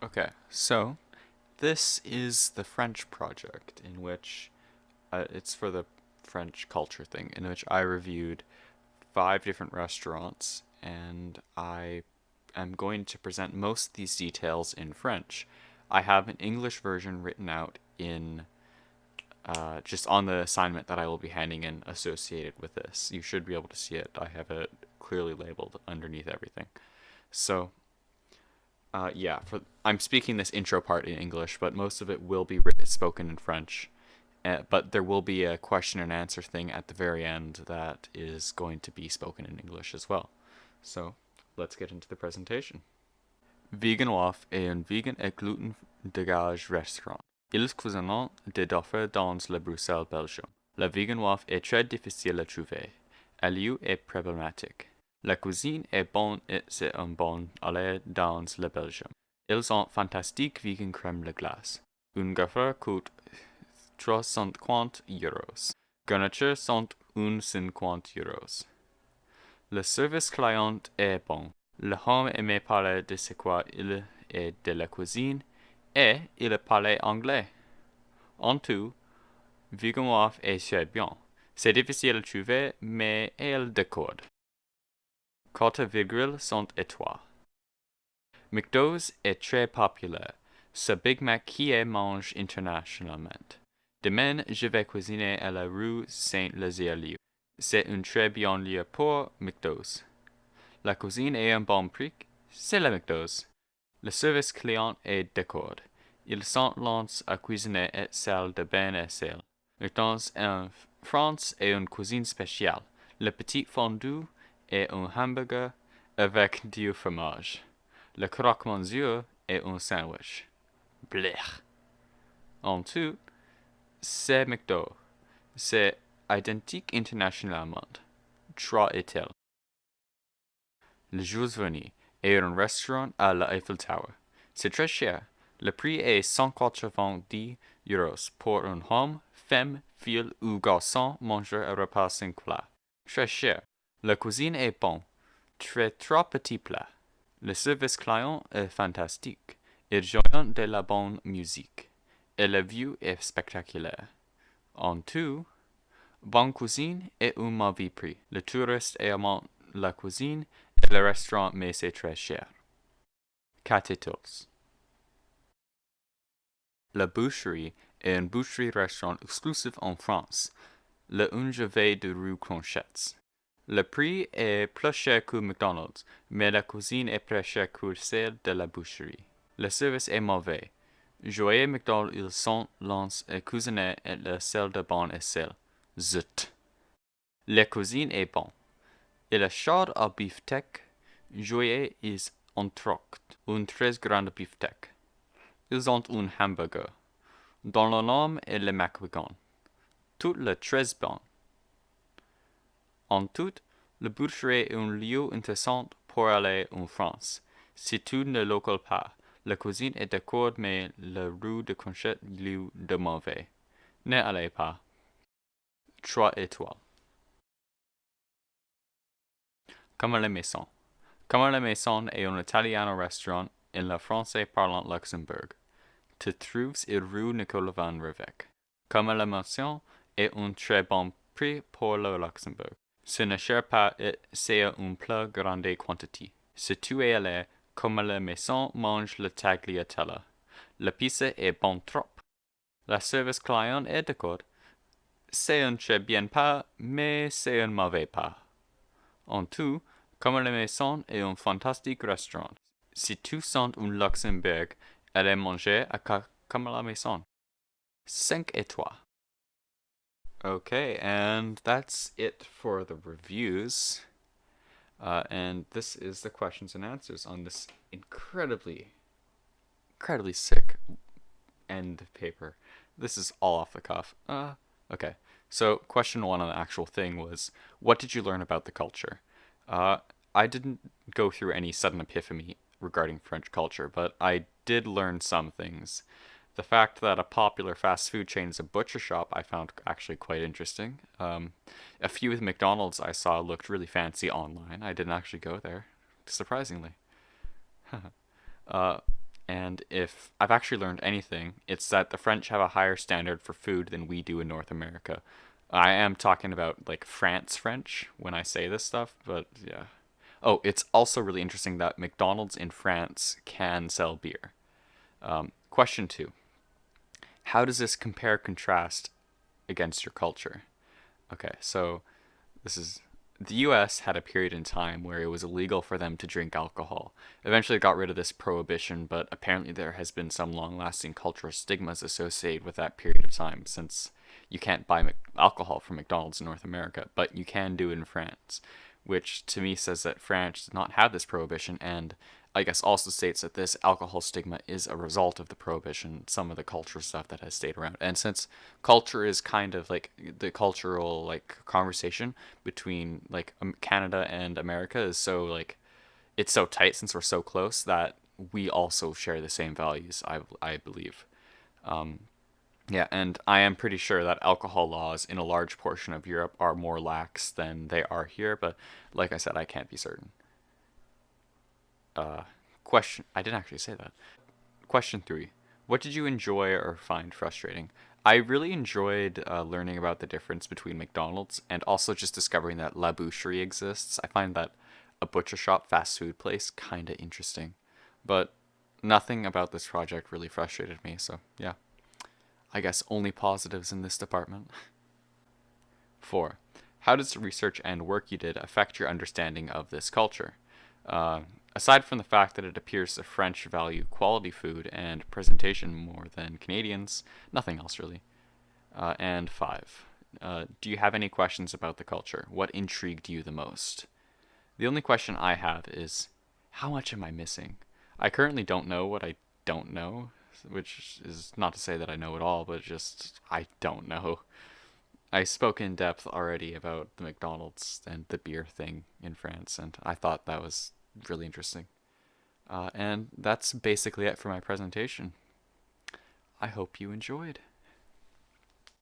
Okay, so this is the French project in which it's for the French culture thing, in which I reviewed five different restaurants and I am going to present most of these details in French. I have an English version written out in just on the assignment that I will be handing in associated with this. You should be able to see it. I have it clearly labeled underneath everything. So yeah, I'm speaking this intro part in English, but most of it will be spoken in French. But there will be a question and answer thing at the very end that is going to be spoken in English as well. So let's get into the presentation. Vegan Waff est un vegan et gluten dégage restaurant. Ils cuisinent des dauphins dans le Bruxelles, Belgium. La vegan waff est très difficile à trouver. Elle est problématique. La cuisine est bonne et c'est un bon aller dans le Belgium. Ils ont fantastique vegan crème de glace. Un gaufre coûte 350 euros. Garniture sont 1,50 euros. Le service client est bon. Le homme aimait parler de ce quoi il est de la cuisine et il parlait anglais. En tout, Vegan Waff est très bien. C'est difficile à trouver, mais elle décorde. 4,5 étoiles. McDo's est très populaire. Ce Big Mac qui est mangé internationalement. Demain, je vais cuisiner à la rue Saint-Lazare. C'est un très bon lieu pour McDo's. La cuisine est un bon prix. C'est la McDo's. Le service client est d'accord. Ils sont lents à cuisiner et celle de bain et sel. McDonald's en France est une cuisine spéciale. Le petit fondu est un hamburger avec du fromage. Le croque-monsieur est un sandwich. Blech. En tout, c'est McDo. C'est identique internationalement. Trois est-il. Le Jules Verne est un restaurant à la Eiffel Tower. C'est très cher. Le prix est 190 euros pour un homme, femme, fille ou garçon manger un repas 5 plats. Très cher. La cuisine est bonne. Trois petits plats. Le service client est fantastique. Il joue de la bonne musique. Et la vue est spectaculaire. En tout, bonne cuisine et un mauvais prix. Le touriste aime la cuisine et le restaurant, mais c'est très cher. Cathetals. La Boucherie est une boucherie-restaurant exclusif en France, le 1 Juvet de rue Clonchetts. Le prix est plus cher que McDonald's, mais la cuisine est plus chère que celle de la boucherie. Le service est mauvais. Joyeux McDonald's, ils sont lents à cuisiner et le sel de bon est sel. Zut. La cuisine est bonne. Il est chaud à beefsteak. Joyeux is entrecôte, un très grand beefsteak. Ils ont un hamburger, dont le nom est le McWigan. Tout le très bon. En tout, le boucherie est un lieu intéressant pour aller en France. Si tu ne le colles pas, la cuisine est d'accord, mais la rue de Conchet lieu de mauvais. Ne allez pas. 3 étoiles. Comme la maison. Comme la maison est un italiano restaurant en le français parlant Luxembourg. Te trouves il rue Nicolas Van Revec. Comme la maison est un très bon prix pour le Luxembourg. Ce ne cher pas et c'est un plat grande quantité. Si tu es allé, comme la maison mange le tagliatelle. La pizza est bon trop. La service client est d'accord. C'est un très bien pas, mais c'est un mauvais pas. En tout, comme la maison est un fantastique restaurant. Si tu sens un Luxembourg, allez manger à comme la maison. 5 étoiles. Okay, and that's it for the reviews. And this is the questions and answers on this incredibly sick end paper. This is all off the cuff. Okay. So, question one on the actual thing was, what did you learn about the culture? I didn't go through any sudden epiphany regarding French culture, but I did learn some things. The fact that a popular fast food chain is a butcher shop I found actually quite interesting. A few of the McDonald's I saw looked really fancy online. I didn't actually go there, surprisingly. uh, And if I've actually learned anything, it's that the French have a higher standard for food than we do in North America. I am talking about like France French when I say this stuff, but yeah. Oh, it's also really interesting that McDonald's in France can sell beer. Question two: how does this compare contrast against your culture? Okay, so this is the US had a period in time where it was illegal for them to drink alcohol. Eventually, it got rid of this prohibition, but apparently, there has been some long lasting cultural stigmas associated with that period of time since you can't buy alcohol from McDonald's in North America, but you can do it in France, which to me says that France does not have this prohibition, and I guess also states that this alcohol stigma is a result of the prohibition, some of the cultural stuff that has stayed around. And since culture is kind of like the cultural like conversation between like Canada and America is so like it's so tight since we're so close that we also share the same values, I believe. Yeah, and I am pretty sure that alcohol laws in a large portion of Europe are more lax than they are here, but like I said, I can't be certain. Uh, question. I didn't actually say that. Question three. What did you enjoy or find frustrating? I really enjoyed learning about the difference between McDonald's and also just discovering that La Boucherie exists. I find that a butcher shop fast food place kind of interesting. But nothing about this project really frustrated me, so yeah. I guess only positives in this department. 4. How does the research and work you did affect your understanding of this culture? Uh, Aside from the fact that it appears the French value quality food and presentation more than Canadians, nothing else really. And 5. Do you have any questions about the culture? What intrigued you the most? The only question I have is, how much am I missing? I currently don't know what I don't know, which is not to say that I know it all, but just I don't know. I spoke in depth already about the McDonald's and the beer thing in France, and I thought that was really interesting. And that's basically it for my presentation. I hope you enjoyed.